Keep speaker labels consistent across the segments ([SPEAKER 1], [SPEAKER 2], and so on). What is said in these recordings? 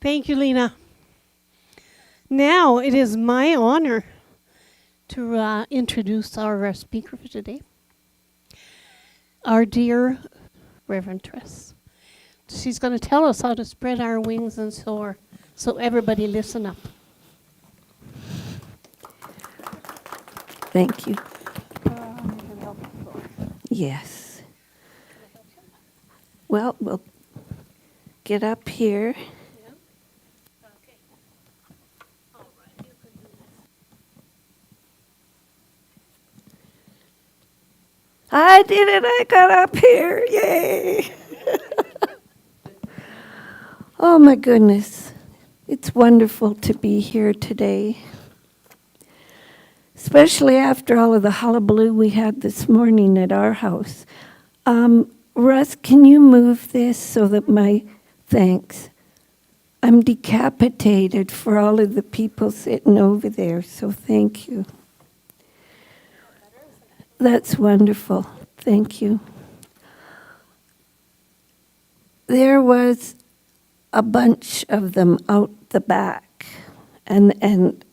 [SPEAKER 1] Thank you, Lena. Now it is my honor to introduce our speaker for today, our dear Reverend Tress. She's going to tell us how to spread our wings and soar. So everybody listen up.
[SPEAKER 2] Thank you. Yes. Well, we'll get up here. I did it. I got up here. Yay. Oh, my goodness. It's wonderful to be here today, especially after all of the hullabaloo we had this morning at our house. Russ, can you move this so that thanks. I'm decapitated for all of the people sitting over there, so thank you. That's wonderful. Thank you. There was a bunch of them out the back, and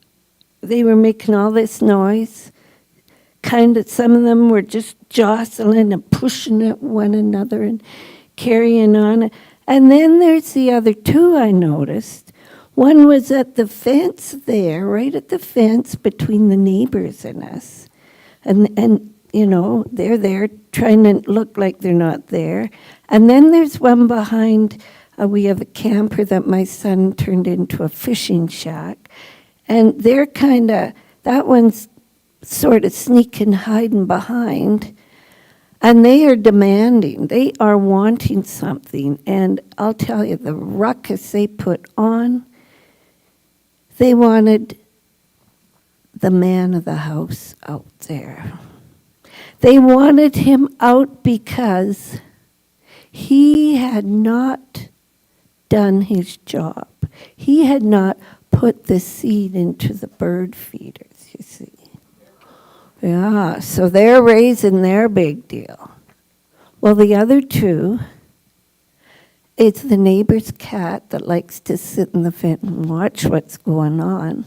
[SPEAKER 2] they were making all this noise. Some of them were just jostling and pushing at one another and carrying on. And then there's the other two I noticed. One was at the fence there, right at the fence between the neighbors and us. And you know, they're there trying to look like they're not there. And then there's one behind, we have a camper that my son turned into a fishing shack. And they're that one's sort of sneaking, hiding behind. And they are demanding, they are wanting something. And I'll tell you, the ruckus they put on, they wanted the man of the house out there. They wanted him out because he had not done his job. He had not put the seed into the bird feeders, you see. Yeah, so they're raising their big deal. Well, the other two, it's the neighbor's cat that likes to sit in the fence and watch what's going on.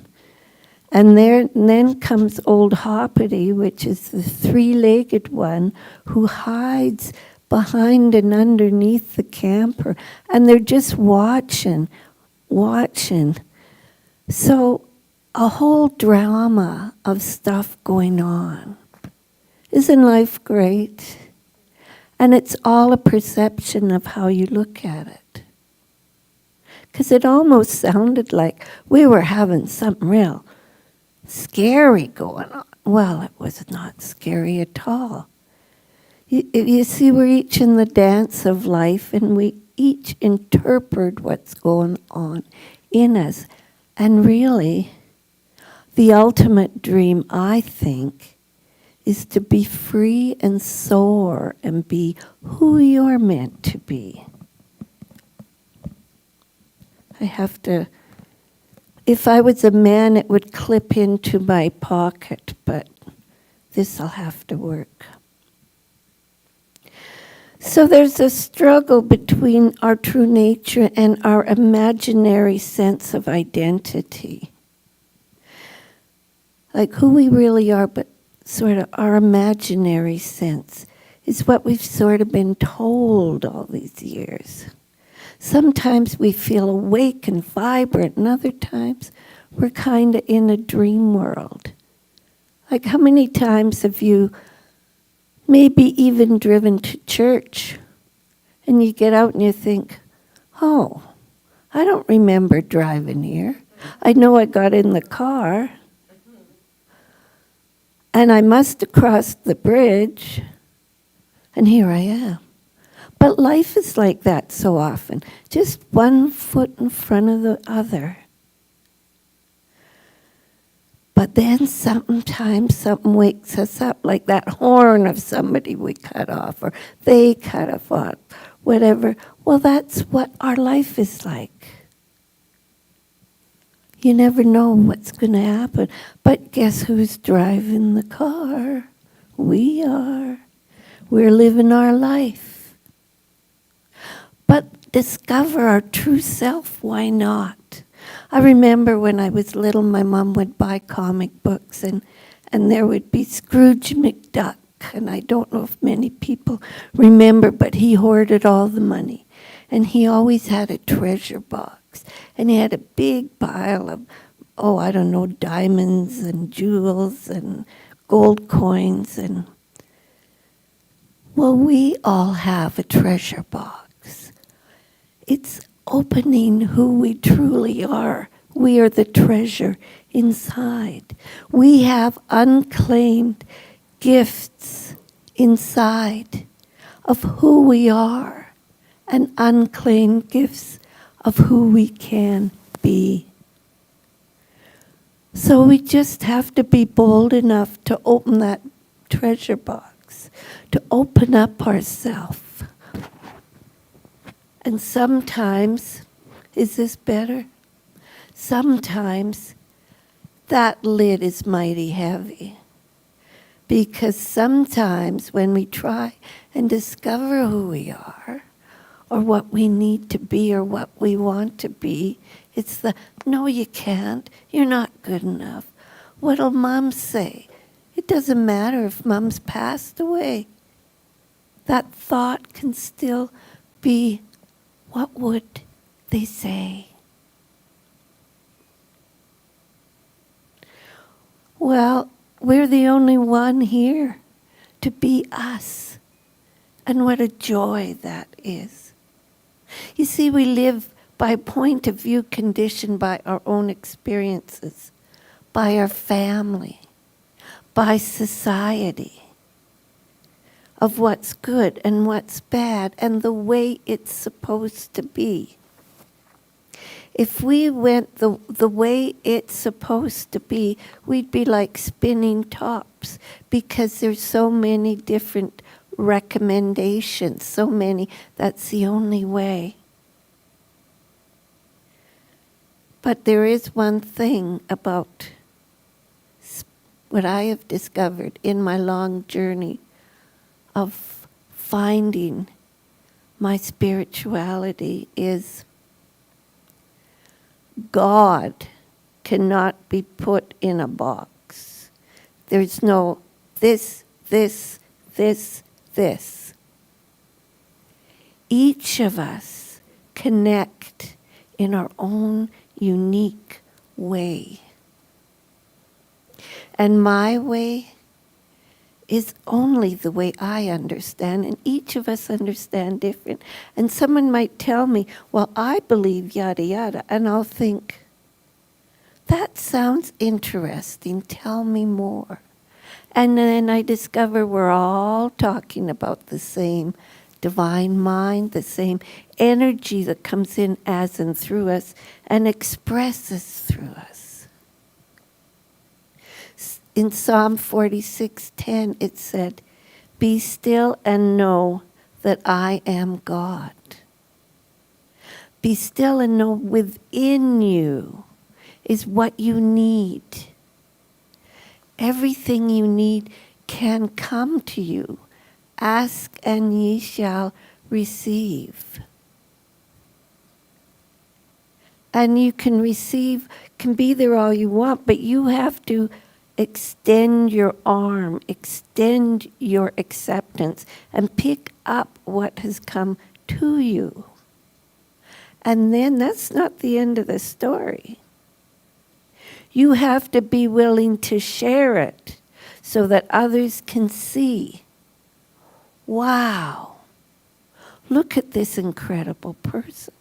[SPEAKER 2] And then comes old Hoppity, which is the three-legged one who hides behind and underneath the camper. And they're just watching. So a whole drama of stuff going on. Isn't life great? And it's all a perception of how you look at it. Because it almost sounded like we were having something real scary going on. Well, it was not scary at all. You see, we're each in the dance of life, and we each interpret what's going on in us. And really, the ultimate dream, I think, is to be free and soar and be who you're meant to be. If I was a man, it would clip into my pocket, but this'll have to work. So there's a struggle between our true nature and our imaginary sense of identity. Like who we really are, but sort of our imaginary sense is what we've sort of been told all these years. Sometimes we feel awake and vibrant, and other times we're kind of in a dream world. Like how many times have you maybe even driven to church and you get out and you think, oh, I don't remember driving here. I know I got in the car and I must have crossed the bridge and here I am. But life is like that so often, just one foot in front of the other. But then sometimes something wakes us up, like that horn of somebody we cut off, or they cut off, whatever. Well, that's what our life is like. You never know what's going to happen. But guess who's driving the car? We are. We're living our life. But discover our true self. Why not? I remember when I was little, my mom would buy comic books, and there would be Scrooge McDuck. And I don't know if many people remember, but he hoarded all the money. And he always had a treasure box. And he had a big pile of, I don't know, diamonds and jewels and gold coins. And, well, we all have a treasure box. It's opening who we truly are. We are the treasure inside. We have unclaimed gifts inside of who we are, and unclaimed gifts of who we can be. So we just have to be bold enough to open that treasure box, to open up ourselves. And sometimes, is this better? Sometimes that lid is mighty heavy. Because sometimes when we try and discover who we are, or what we need to be, or what we want to be, it's the, no, you can't, you're not good enough. What'll Mom say? It doesn't matter if Mom's passed away. That thought can still be, what would they say? Well, we're the only one here to be us. And what a joy that is. You see, we live by point of view conditioned by our own experiences, by our family, by society, of what's good and what's bad and the way it's supposed to be. If we went the way it's supposed to be, we'd be like spinning tops, because there's so many different recommendations, so many, that's the only way. But there is one thing about what I have discovered in my long journey of finding my spirituality is God cannot be put in a box. There's no this. Each of us connect in our own unique way. And my way is only the way I understand, and each of us understand different. And someone might tell me, well, I believe yada yada, and I'll think, that sounds interesting, tell me more. And then I discover we're all talking about the same divine mind, the same energy that comes in as and through us and expresses through us. In Psalm 46:10, it said, "Be still and know that I am God." Be still and know within you is what you need. Everything you need can come to you. Ask and ye shall receive. And you can receive, can be there all you want, but you have to extend your arm, extend your acceptance, and pick up what has come to you. And then that's not the end of the story. You have to be willing to share it so that others can see, wow, look at this incredible person.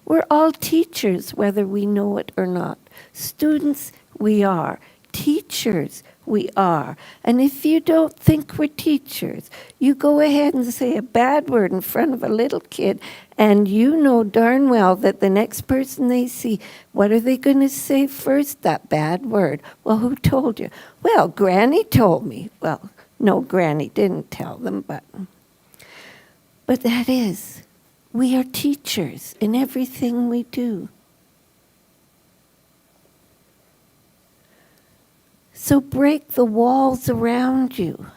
[SPEAKER 2] We're all teachers, whether we know it or not. Students, we are. Teachers, we are. And if you don't think we're teachers, you go ahead and say a bad word in front of a little kid, and you know darn well that the next person they see, what are they going to say first? That bad word. Well, who told you? Well, Granny told me. Well, no, Granny didn't tell them, but that is, we are teachers in everything we do. So break the walls around you.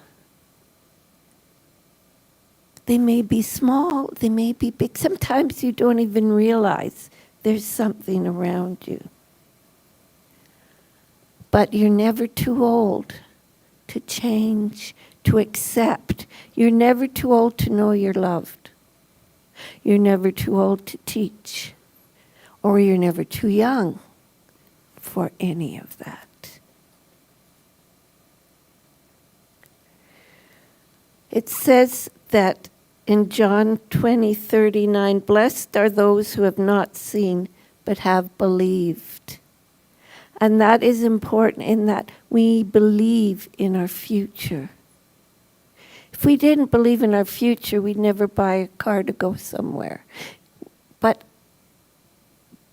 [SPEAKER 2] They may be small, they may be big. Sometimes you don't even realize there's something around you. But you're never too old to change, to accept. You're never too old to know you're loved. You're never too old to teach. Or you're never too young for any of that. It says that in John 20:39, blessed are those who have not seen but have believed. And that is important in that we believe in our future. If we didn't believe in our future, we'd never buy a car to go somewhere. But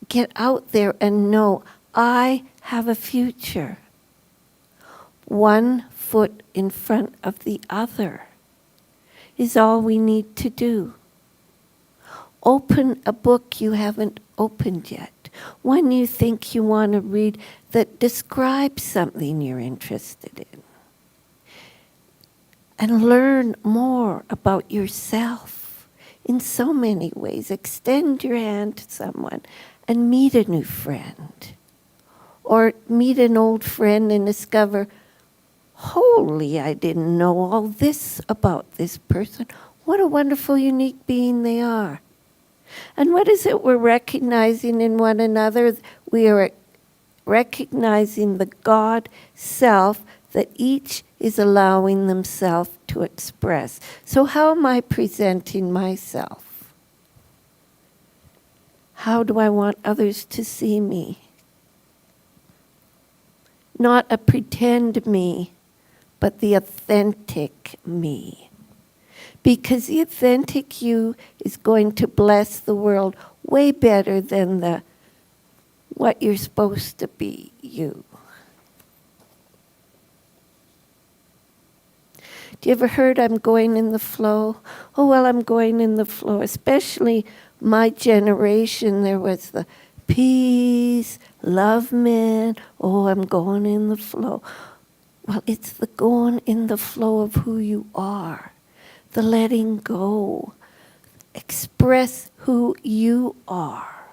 [SPEAKER 2] get out there and know, I have a future. One foot in front of the other is all we need to do. Open a book you haven't opened yet. One you think you want to read that describes something you're interested in. And learn more about yourself in so many ways. Extend your hand to someone and meet a new friend. Or meet an old friend and discover, holy, I didn't know all this about this person. What a wonderful, unique being they are. And what is it we're recognizing in one another? We are recognizing the God self that each is allowing themselves to express. So how am I presenting myself? How do I want others to see me? Not a pretend me, but the authentic me. Because the authentic you is going to bless the world way better than the what you're supposed to be you. Do you ever heard I'm going in the flow? Oh, well, I'm going in the flow. Especially my generation, there was the peace, love, man. Oh, I'm going in the flow. Well, it's the going in the flow of who you are. The letting go. Express who you are.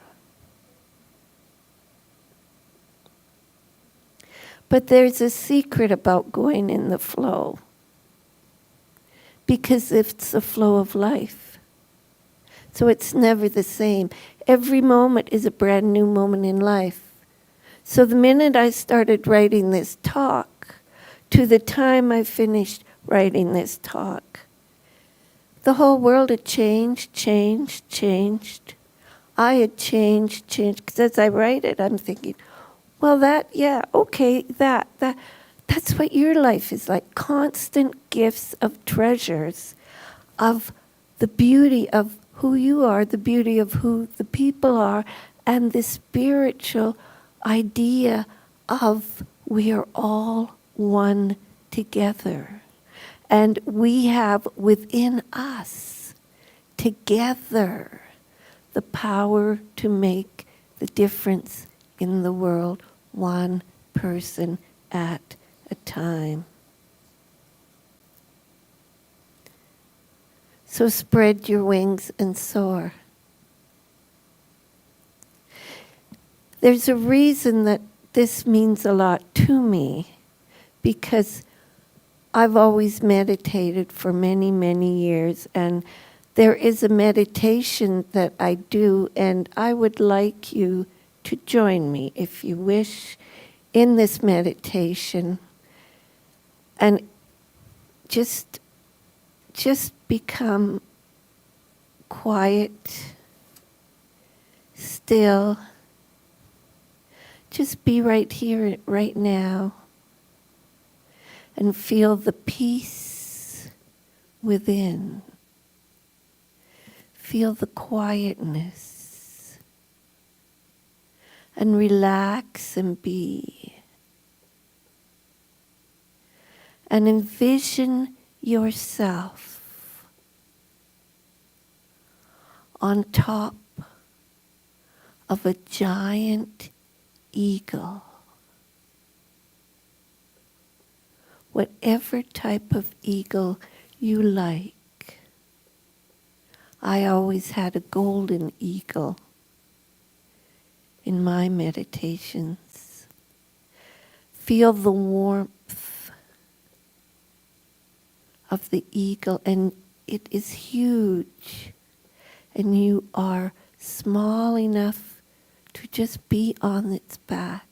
[SPEAKER 2] But there's a secret about going in the flow. Because it's the flow of life. So it's never the same. Every moment is a brand new moment in life. So the minute I started writing this talk, to the time I finished writing this talk, the whole world had changed. I had changed. Because as I write it, I'm thinking, well, that's what your life is like. Constant gifts of treasures of the beauty of who you are, the beauty of who the people are, and the spiritual idea of we are all one together. And we have within us, together, the power to make the difference in the world, one person at a time. So spread your wings and soar. There's a reason that this means a lot to me, because I've always meditated for many, many years, and there is a meditation that I do, and I would like you to join me, if you wish, in this meditation. And just become quiet, still. Just be right here, right now. And feel the peace within. Feel the quietness. And relax and be. And envision yourself on top of a giant eagle. Whatever type of eagle you like. I always had a golden eagle in my meditations. Feel the warmth of the eagle, and it is huge, and you are small enough to just be on its back.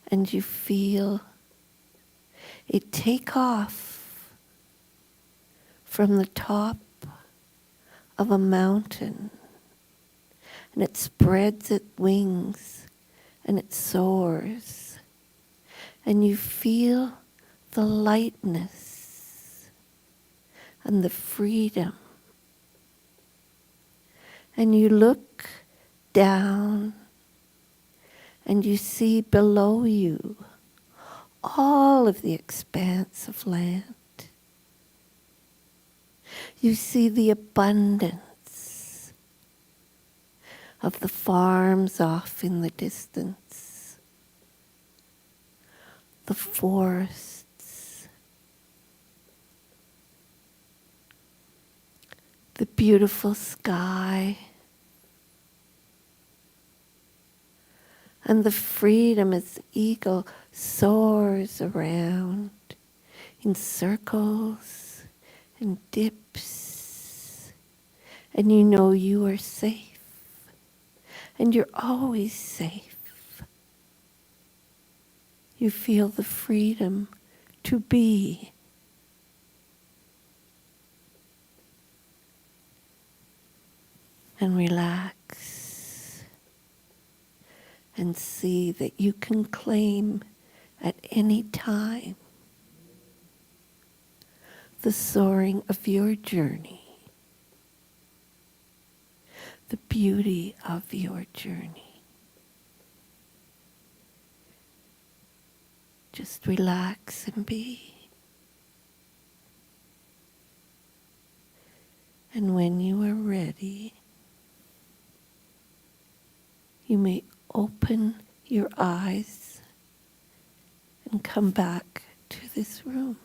[SPEAKER 2] And you feel it take off from the top of a mountain, and it spreads its wings and it soars, and you feel the lightness and the freedom, and you look down and you see below you all of the expanse of land. You see the abundance of the farms off in the distance, the forests, the beautiful sky, and the freedom as the eagle soars around in circles and dips, and you know you are safe, and you're always safe. You feel the freedom to be. And relax and see that you can claim at any time the soaring of your journey, the beauty of your journey. Just relax and be. And when you are ready, you may open your eyes and come back to this room.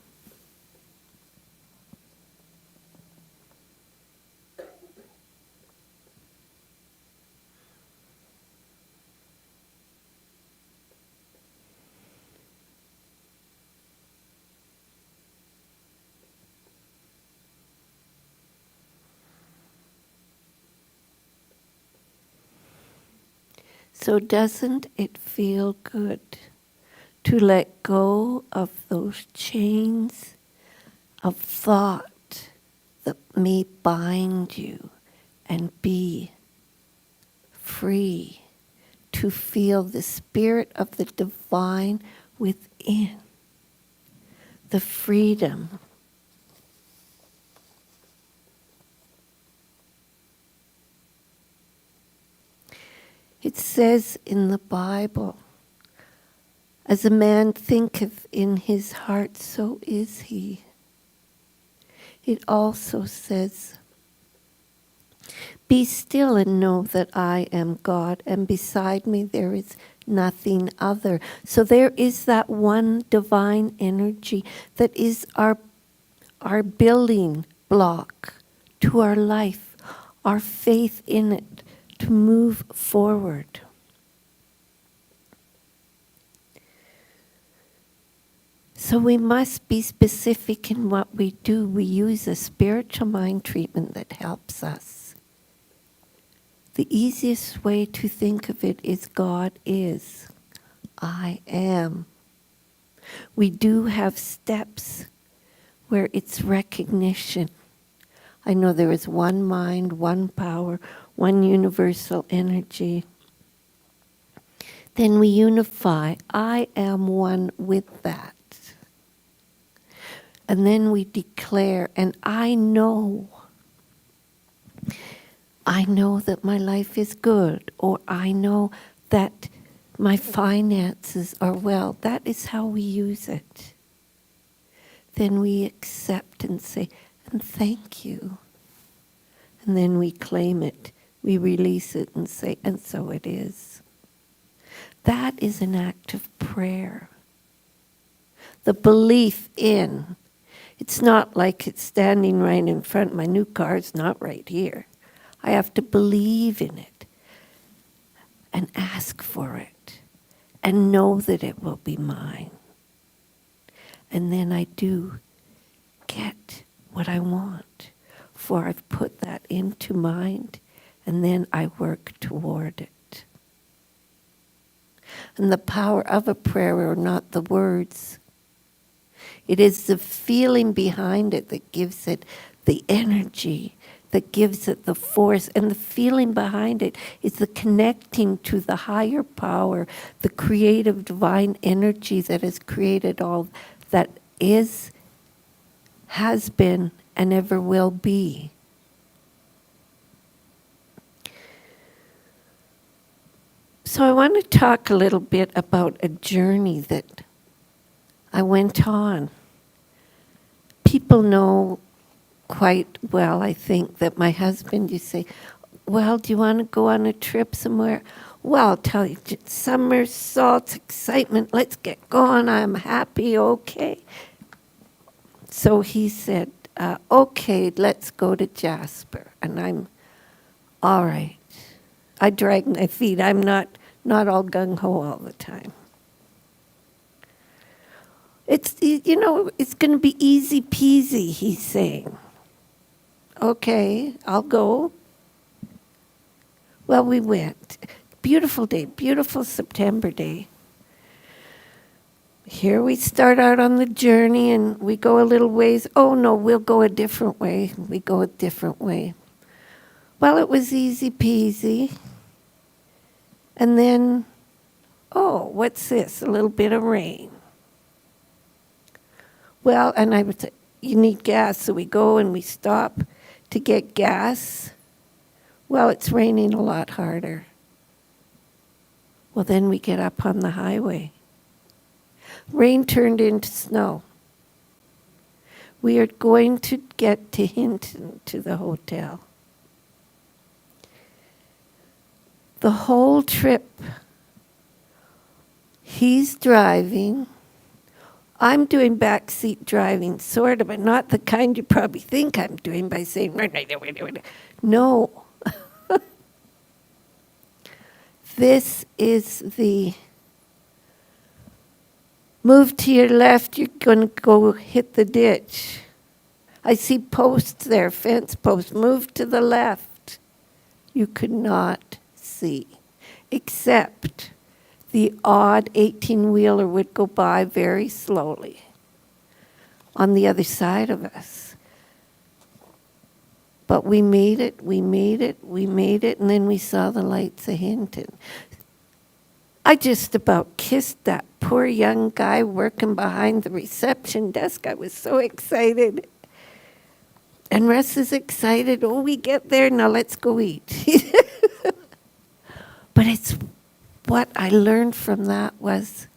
[SPEAKER 2] So doesn't it feel good to let go of those chains of thought that may bind you and be free to feel the spirit of the divine within, the freedom? It says in the Bible, as a man thinketh in his heart, so is he. It also says, be still and know that I am God, and beside me there is nothing other. So there is that one divine energy that is our building block to our life, our faith in it to move forward. So we must be specific in what we do. We use a spiritual mind treatment that helps us. The easiest way to think of it is God is, I am. We do have steps where it's recognition. I know there is one mind, one power, one universal energy. Then we unify. I am one with that. And then we declare, and I know that my life is good, or I know that my finances are well. That is how we use it. Then we accept and say, and thank you. And then we claim it. We release it and say, and so it is. That is an act of prayer. The belief in It's not like it's standing right in front. My new car is not right here. I have to believe in it and ask for it and know that it will be mine. And then I do get what I want, for I've put that into mind, and then I work toward it. And the power of a prayer are not the words. It is the feeling behind it that gives it the energy, that gives it the force. And the feeling behind it is the connecting to the higher power, the creative divine energy that has created all that is, has been, and ever will be. So I want to talk a little bit about a journey that I went on. People know quite well, I think, that my husband, you say, well, do you want to go on a trip somewhere? Well, I'll tell you, summer, salt, excitement, let's get going, I'm happy, okay. So he said, okay, let's go to Jasper. And I'm, all right. I drag my feet. I'm not all gung-ho all the time. It's, it's going to be easy peasy, he's saying. Okay, I'll go. Well, we went. Beautiful day, beautiful September day. Here we start out on the journey and we go a little ways. Oh no, we'll go a different way. We go a different way. Well, it was easy peasy. And then, oh, what's this? A little bit of rain. Well, and I would say, you need gas, so we go and we stop to get gas. Well, it's raining a lot harder. Well, then we get up on the highway. Rain turned into snow. We are going to get to Hinton, to the hotel. The whole trip, he's driving. I'm doing backseat driving, sort of, but not the kind you probably think I'm doing by saying, no. This is the move to your left, you're going to go hit the ditch. I see posts there, fence posts, move to the left. You could not see, except the odd 18-wheeler would go by very slowly on the other side of us. But we made it, and then we saw the lights of Hinton. I just about kissed that poor young guy working behind the reception desk. I was so excited. And Russ is excited. Oh, we get there, now let's go eat. But it's what I learned from that was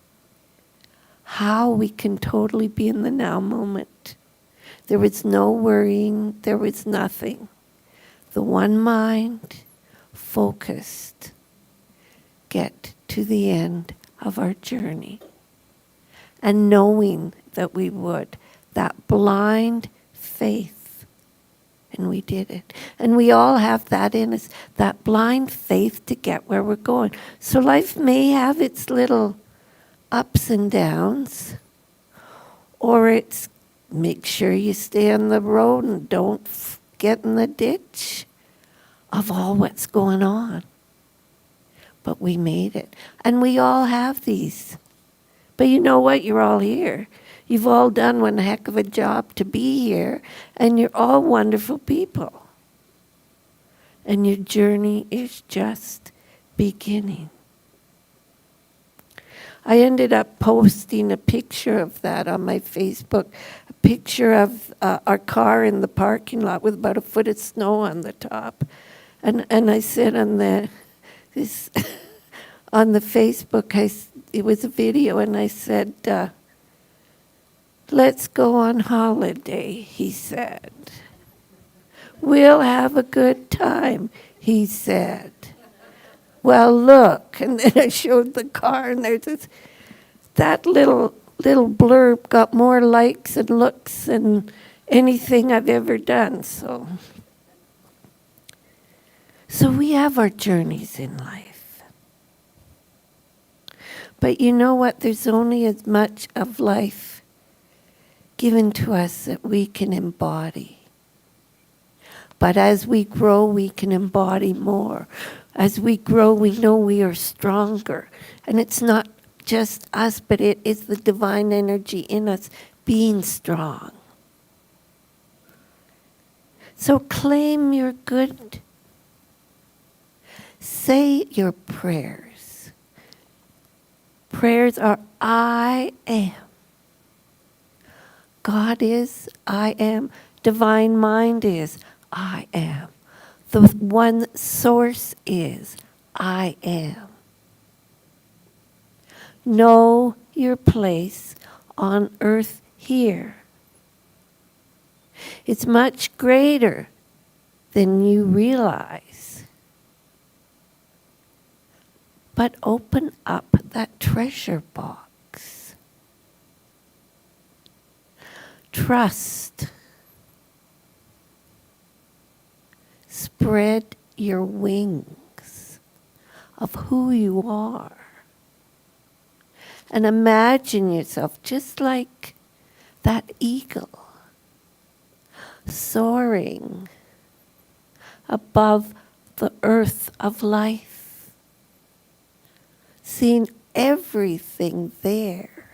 [SPEAKER 2] how we can totally be in the now moment. There was no worrying, there was nothing. The one mind, focused, get to the end of our journey. And knowing that we would, that blind faith, and we did it. And we all have that in us, that blind faith to get where we're going. So life may have its little ups and downs, or it's make sure you stay on the road and don't get in the ditch of all what's going on. But we made it. And we all have these. But you know what? You're all here. You've all done one heck of a job to be here, and you're all wonderful people. And your journey is just beginning. I ended up posting a picture of that on my Facebook, a picture of our car in the parking lot with about a foot of snow on the top. And I said on the on the Facebook, it was a video, and I said, let's go on holiday, he said. We'll have a good time, he said. Well, look, and then I showed the car, and there's that little little blurb got more likes and looks than anything I've ever done. So we have our journeys in life. But you know what? There's only as much of life given to us that we can embody. But as we grow, we can embody more. As we grow, we know we are stronger. And it's not just us, but it is the divine energy in us being strong. So claim your good. Say your prayers. Prayers are I am. God is, I am. Divine mind is, I am. The one source is, I am. Know your place on earth here. It's much greater than you realize. But open up that treasure box. Trust. Spread your wings of who you are. And imagine yourself just like that eagle, soaring above the earth of life, seeing everything there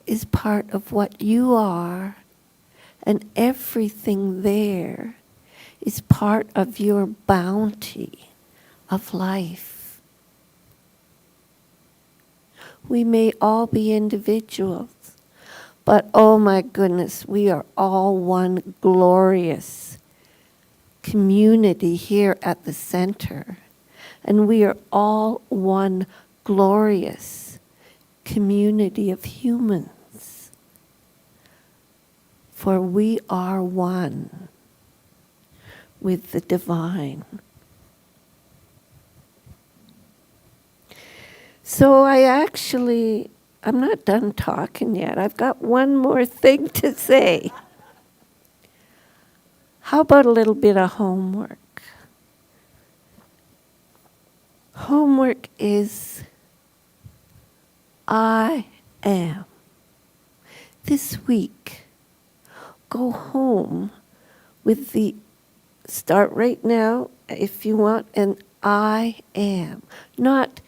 [SPEAKER 2] is part of what you are, and everything there is part of your bounty of life. We may all be individuals, but oh my goodness, we are all one glorious community here at the center. And we are all one glorious community of humans. For we are one with the divine. So I'm not done talking yet. I've got one more thing to say. How about a little bit of homework? Homework is I am. This week, go home with start right now if you want, an I am. Not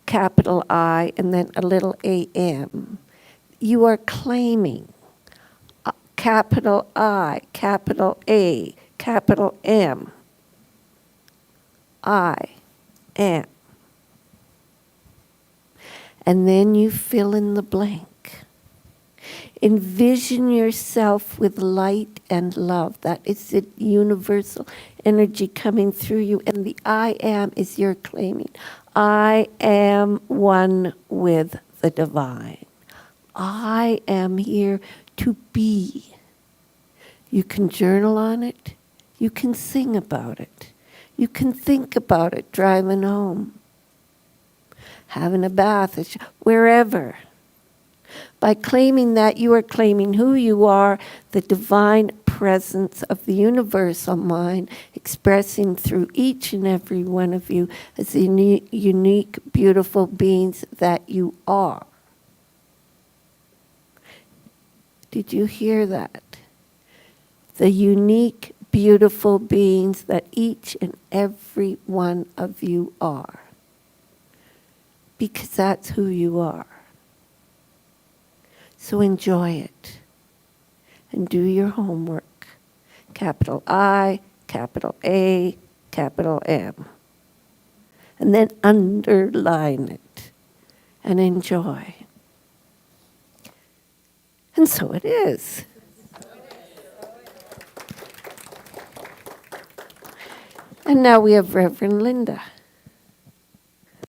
[SPEAKER 2] capital I and then a little am. You are claiming capital I, capital A, capital M. I am. And then you fill in the blank. Envision yourself with light and love. That is the universal energy coming through you. And the I am is your claiming. I am one with the divine. I am here to be. You can journal on it. You can sing about it. You can think about it driving home, having a bath, wherever. By claiming that, you are claiming who you are, the divine presence of the universal mind expressing through each and every one of you as the unique, beautiful beings that you are. Did you hear that? The unique, beautiful beings that each and every one of you are. Because that's who you are. So enjoy it and do your homework. Capital I, capital A, capital M. And then underline it and enjoy. And so it is. And now we have Reverend Linda.